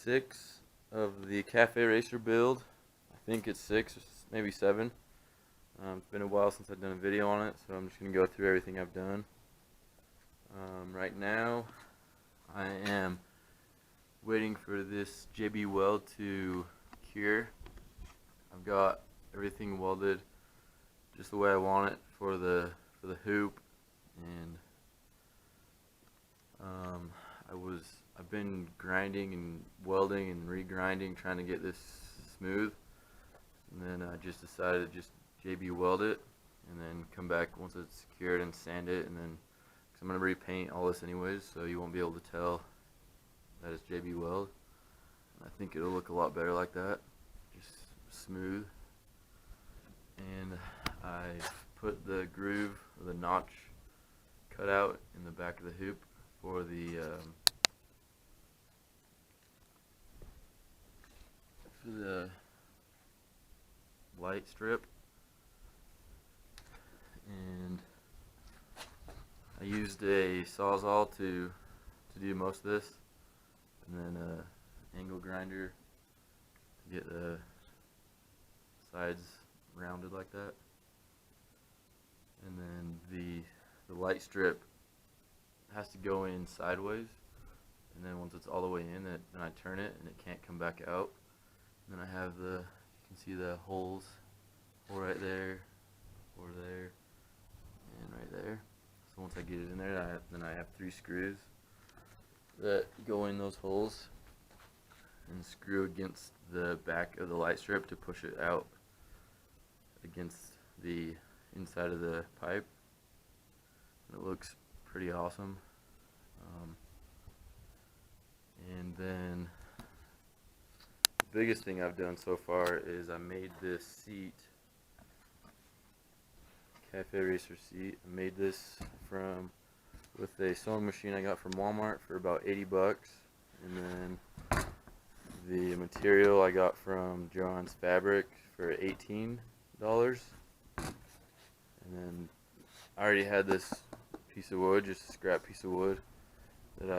6 of the cafe racer build. I think it's 6, maybe 7. It's been a while since I've done a video on it, so I'm just going to go through everything I've done. Right now I am waiting for this JB weld to cure. I've got everything welded just the way I want it for the hoop, and I've been grinding and welding and re-grinding, trying to get this smooth, and then I just decided to just JB weld it and then come back once it's cured and sand it, and then cause I'm going to repaint all this anyways, so you won't be able to tell that it's JB weld. I think it'll look a lot better like that, just smooth. And I put the groove or the notch cut out in the back of the hoop for the light strip, and I used a sawzall to do most of this, and then a angle grinder to get the sides rounded like that. And then the light strip has to go in sideways, and then once it's all the way in, then I turn it and it can't come back out. And then I have you can see the holes, hole right there, or there, and right there. So once I get it in there, then I have 3 screws that go in those holes and screw against the back of the light strip to push it out against the inside of the pipe. And it looks pretty awesome. And then the biggest thing I've done so far is I made this seat, cafe racer seat. I made this with a sewing machine I got from Walmart for about 80 bucks, and then the material I got from John's Fabric for $18. And then I already had this piece of wood, just a scrap piece of wood that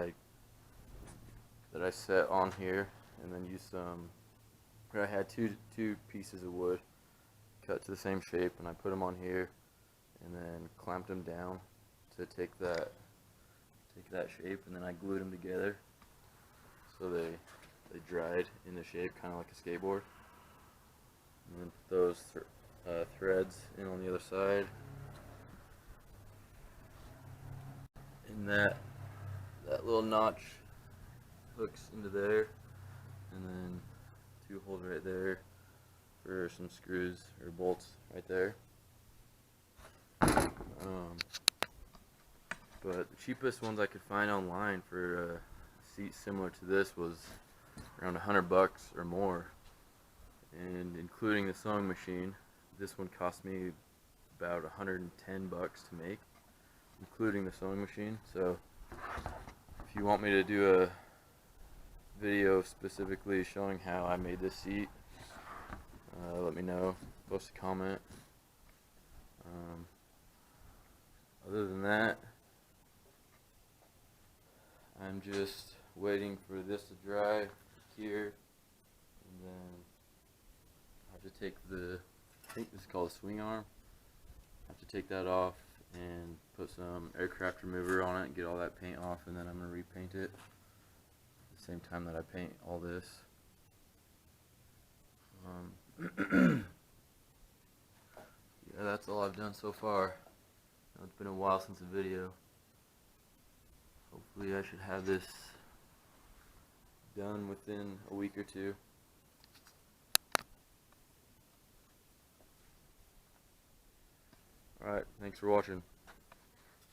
I set on here, and then used I had two pieces of wood cut to the same shape, and I put them on here and then clamped them down to take that shape, and then I glued them together so they dried in the shape, kind of like a skateboard. And then put those threads in on the other side, and that little notch hooks into there, and then 2 holes right there for some screws or bolts right there. But the cheapest ones I could find online for a seat similar to this was around 100 bucks or more, and including the sewing machine, this one cost me about 110 bucks to make, including the sewing machine. So if you want me to do a video specifically showing how I made this seat, let me know, post a comment. Other than that, I'm just waiting for this to dry, cure, and then I have to take I think this is called a swing arm. I have to take that off and put some aircraft remover on it and get all that paint off, and then I'm going to repaint it at the same time that I paint all this. Yeah, that's all I've done so far. It's been a while since a video. Hopefully I should have this done within a week or 2. Alright, thanks for watching.